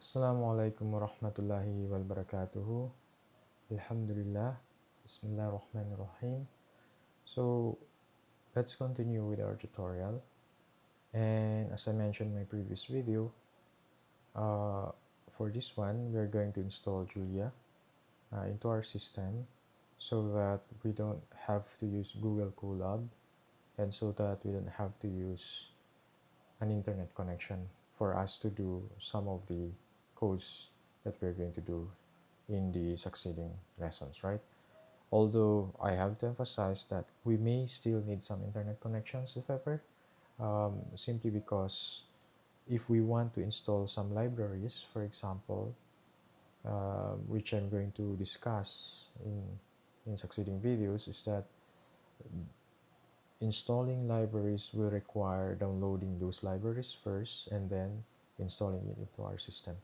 Assalamualaikum warahmatullahi wabarakatuh. Alhamdulillah. Bismillahirrahmanirrahim. So let's continue with our tutorial. And as I mentioned in my previous video, for this one, we're going to install Julia into our system so that we don't have to use Google Colab and so that we don't have to use an internet connection for us to do some of the codes that we're going to do in the succeeding lessons, right? Although I have to emphasize that we may still need some internet connections if ever, simply because if we want to install some libraries, for example, which I'm going to discuss in succeeding videos, is that installing libraries will require downloading those libraries first and then installing it into our system.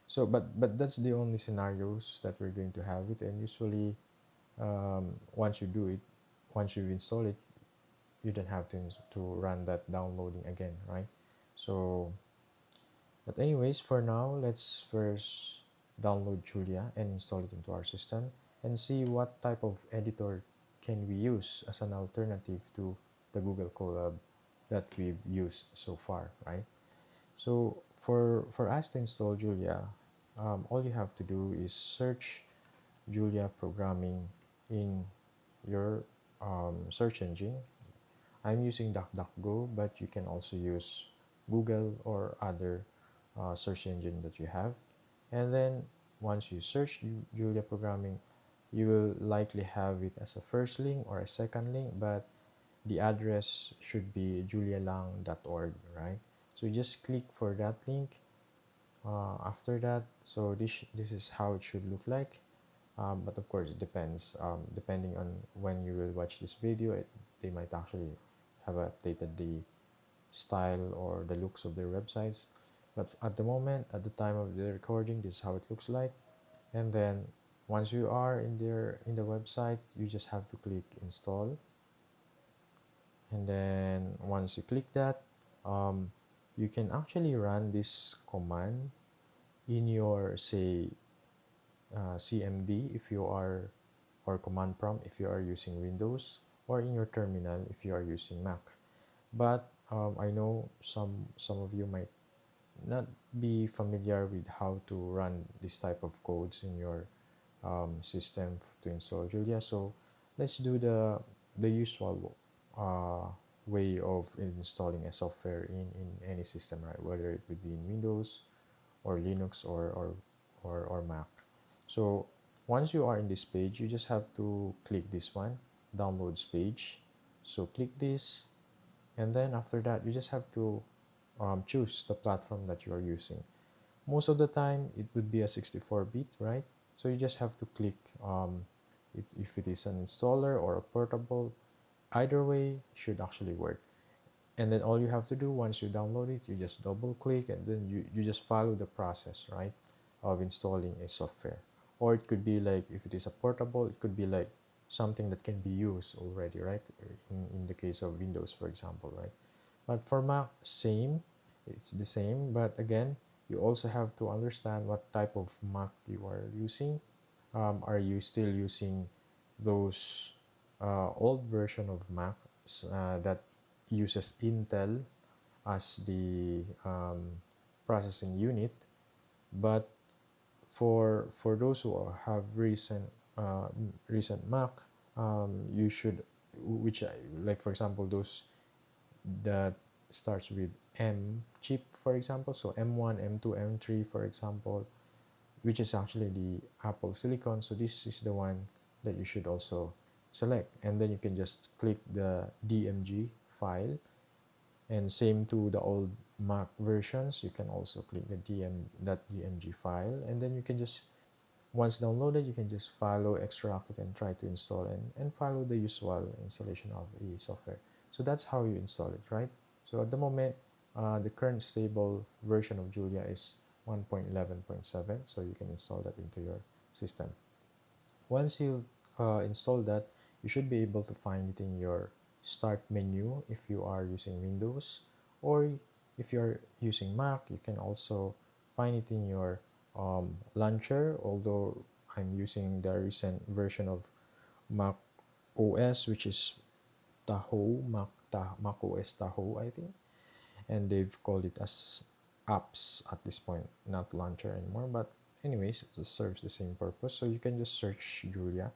So, but that's the only scenarios that we're going to have it, and usually once you do it, once you install it, you don't have to run that downloading again, right? So, but anyways, for now, let's first download Julia and install it into our system and see what type of editor can we use as an alternative to the Google Colab that we've used so far, right? So for us to install Julia, all you have to do is search Julia programming in your search engine. I'm using DuckDuckGo, but you can also use Google or other search engine that you have. And then once you search Julia programming, you will likely have it as a first link or a second link, but the address should be julialang.org, right? So you just click for that link. After that, so this is how it should look like. But of course, it depends. Depending on when you will watch this video, they might actually have updated the style or the looks of their websites. But at the moment, at the time of the recording, this is how it looks like. And then once you are in the website, you just have to click install. And then once you click that, you can actually run this command in your, say, CMD if you are, or command prompt if you are using Windows, or in your terminal if you are using Mac. But I know some of you might not be familiar with how to run this type of codes in your system to install Julia. So let's do the usual way of installing a software in any system, right? Whether it would be in Windows or Linux or Mac. So once you are in this page, you just have to click this one, downloads page. So click this, and then after that, you just have to choose the platform that you are using. Most of the time, it would be a 64-bit, right? So you just have to click if it is an installer or a portable. Either way should actually work. And then all you have to do once you download it, you just double click and then you just follow the process, right, of installing a software. Or it could be like, if it is a portable, it could be like something that can be used already, right, in the case of Windows, for example, right? But for Mac, same, it's the same, but again, you also have to understand what type of Mac you are using. Are you still using those old version of Mac that uses Intel as the processing unit? But for those who have recent Mac, you should, which like for example those that starts with M chip, for example, so M1, M2, M3, for example, which is actually the Apple Silicon. So this is the one that you should also select, and then you can just click the DMG file. And same to the old Mac versions, you can also click the DMG file, and then you can just, once downloaded, you can just follow, extract it, and try to install and follow the usual installation of a software. So that's how you install it, right? So at the moment, the current stable version of Julia is 1.11.7, so you can install that into your system. Once you install that, you should be able to find it in your start menu if you are using Windows, or if you're using Mac, you can also find it in your launcher, although I'm using the recent version of Mac OS, which is Tahoe, Mac OS Tahoe, I think, and they've called it as apps at this point, not launcher anymore. But anyways, it serves the same purpose. So you can just search Julia.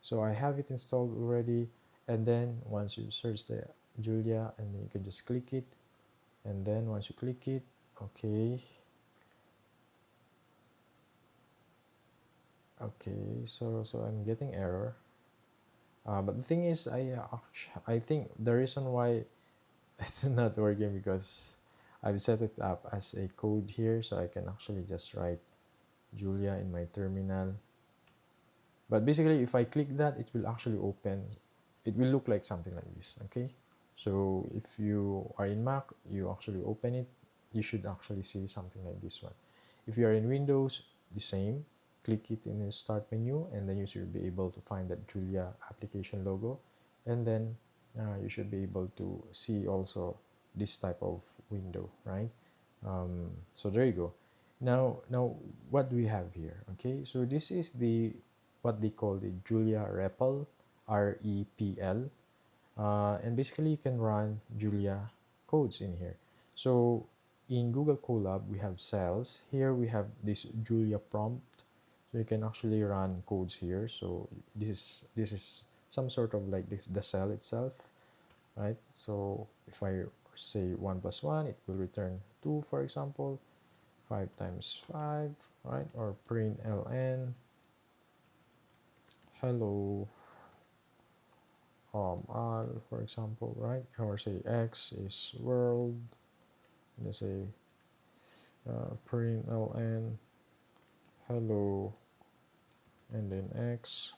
So I have it installed already, and then once you search the Julia, and then you can just click it, and then once you click it, okay, so I'm getting error. But the thing is, I think the reason why it's not working because I've set it up as a code here, so I can actually just write Julia in my terminal. But basically, if I click that, it will actually open. It will look like something like this. Okay, so if you are in Mac, you actually open it, you should actually see something like this one. If you are in Windows, the same. Click it in the start menu, and then you should be able to find that Julia application logo, and then you should be able to see also this type of window, right? So there you go. Now what do we have here? Okay, so this is the what they call the Julia REPL, REPL, and basically you can run Julia codes in here. So in Google Colab we have cells. Here we have this Julia prompt, so you can actually run codes here. So this is some sort of like this the cell itself, right? So if I say 1 plus 1, it will return 2, for example. 5 times 5, right? Or print ln hello Al, for example, right? Or say x is world. Let's say print ln hello and then x,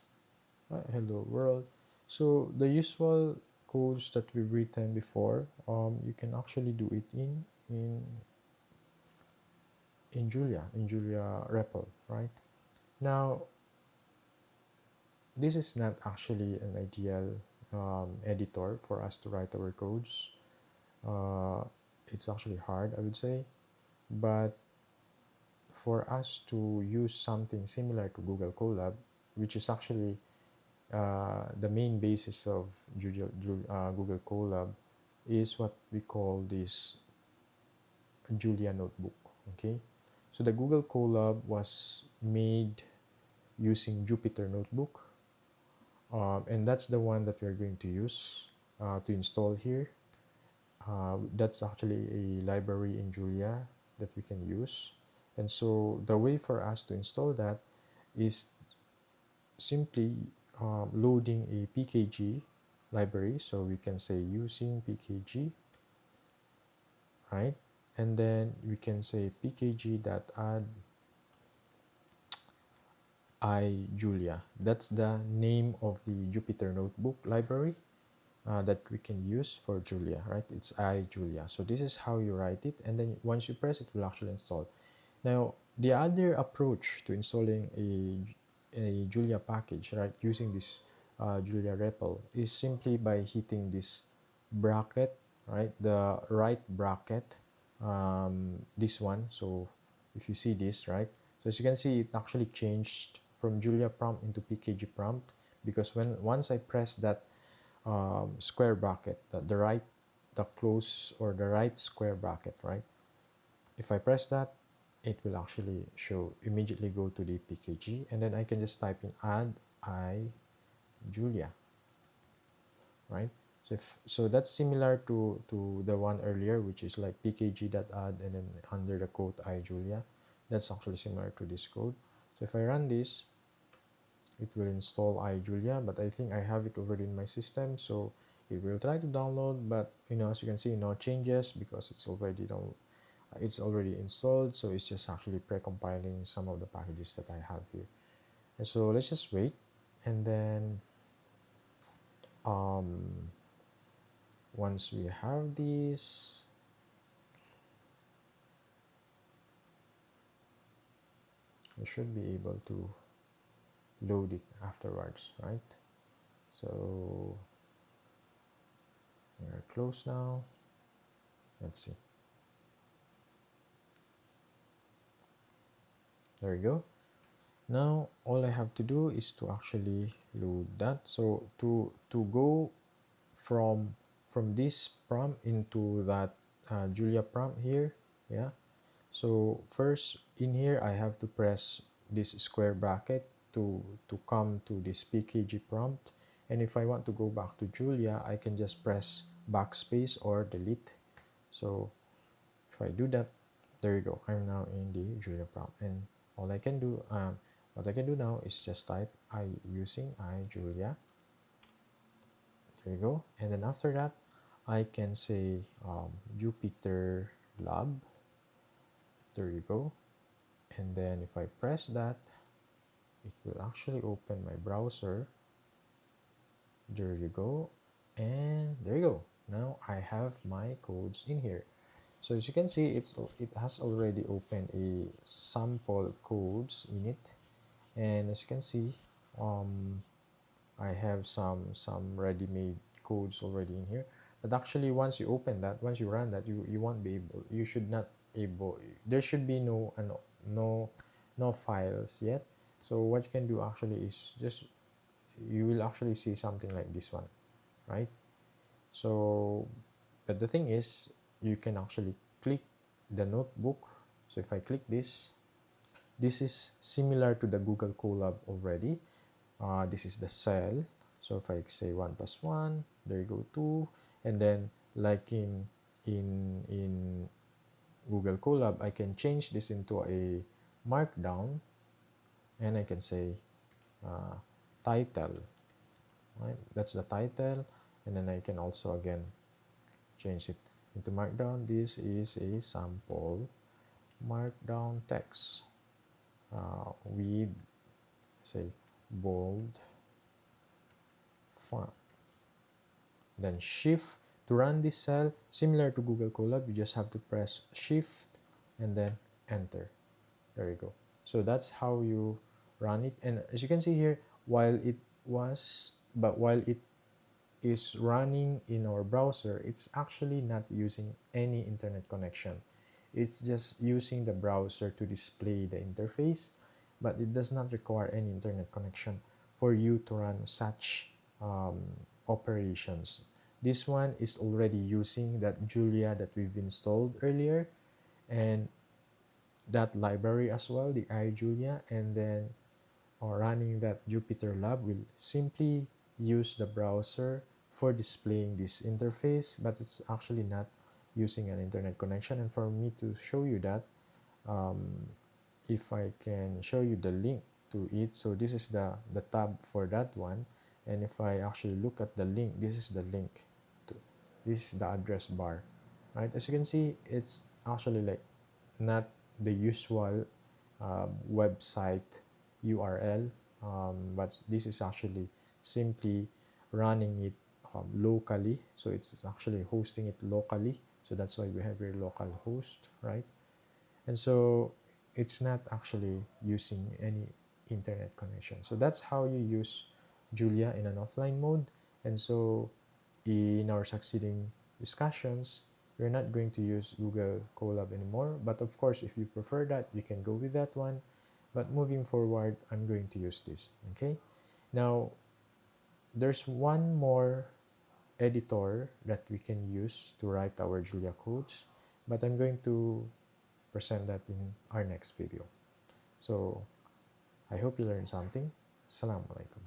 right? Hello world. So the usual codes that we've written before, you can actually do it in Julia REPL, right? Now this is not actually an ideal editor for us to write our codes. Uh, it's actually hard, I would say, but for us to use something similar to Google Colab, which is actually the main basis of Google Colab, is what we call this Julia notebook. Okay, so the Google Colab was made using Jupyter notebook, and that's the one that we're going to use to install here. That's actually a library in Julia that we can use. And so the way for us to install that is simply loading a pkg library. So we can say using pkg, right? And then we can say pkg.add iJulia. That's the name of the Jupyter notebook library that we can use for Julia, right? It's iJulia. So this is how you write it, and then once you press it, will actually install. Now, the other approach to installing a Julia package, right, using this Julia REPL is simply by hitting this bracket, right, the right bracket, this one. So if you see this, right, so as you can see, it actually changed from Julia prompt into PKG prompt, because once I press that square bracket, the close or the right square bracket, right? If I press that, it will actually show immediately go to the pkg, and then I can just type in add iJulia, right? So that's similar to the one earlier, which is like pkg.add and then under the quote iJulia. That's actually similar to this code. So if I run this, it will install iJulia, but I think I have it already in my system, so it will try to download, but as you can see, no changes because it's already installed. So it's just actually pre-compiling some of the packages that I have here. And so let's just wait, and then once we have this, we should be able to load it afterwards, right? So we're close now. Let's see. There you go. Now all I have to do is to actually load that. So to go from this prompt into that Julia prompt here, yeah. So first in here I have to press this square bracket to come to this pkg prompt, and if I want to go back to Julia, I can just press backspace or delete. So if I do that, there you go, I'm now in the Julia prompt, and all I can do what I can do now is just type I using Julia. There you go. And then after that, I can say Jupyter Lab. There you go. And then if I press that, it will actually open my browser. There you go. And there you go. Now I have my codes in here. So as you can see, it has already opened a sample codes in it. And as you can see, I have some ready-made codes already in here, but actually once you open that, once you run that, you won't be able, you should not able, there should be no files yet. So what you can do actually is just, you will actually see something like this one, right? So but the thing is, you can actually click the notebook. So if I click this is similar to the Google Colab already. This is the cell. So if I say 1 plus 1, there you go, 2. And then like in Google Colab, I can change this into a markdown, and I can say title, right? That's the title. And then I can also again change it into markdown. This is a sample markdown text with, say, bold font. Then shift to run this cell, similar to Google Colab, you just have to press shift and then enter. There you go. So that's how you run it. And as you can see here, while it is running in our browser, it's actually not using any internet connection. It's just using the browser to display the interface, but it does not require any internet connection for you to run such operations. This one is already using that Julia that we've installed earlier, and that library as well, the iJulia, and then running that Jupyter Lab will simply use the browser for displaying this interface, but it's actually not using an internet connection. And for me to show you that, if I can show you the link to it, so this is the tab for that one, and if I actually look at the link, this is the link to, this is the address bar, right? As you can see, it's actually like not the usual website URL, but this is actually simply running it locally. So it's actually hosting it locally, so that's why we have a local host, right? And so it's not actually using any internet connection. So that's how you use Julia in an offline mode. And so in our succeeding discussions, we're not going to use Google Colab anymore. But of course, if you prefer that, you can go with that one. But moving forward, I'm going to use this. Okay. Now, there's one more editor that we can use to write our Julia codes, but I'm going to present that in our next video. So I hope you learned something. Assalamu alaikum.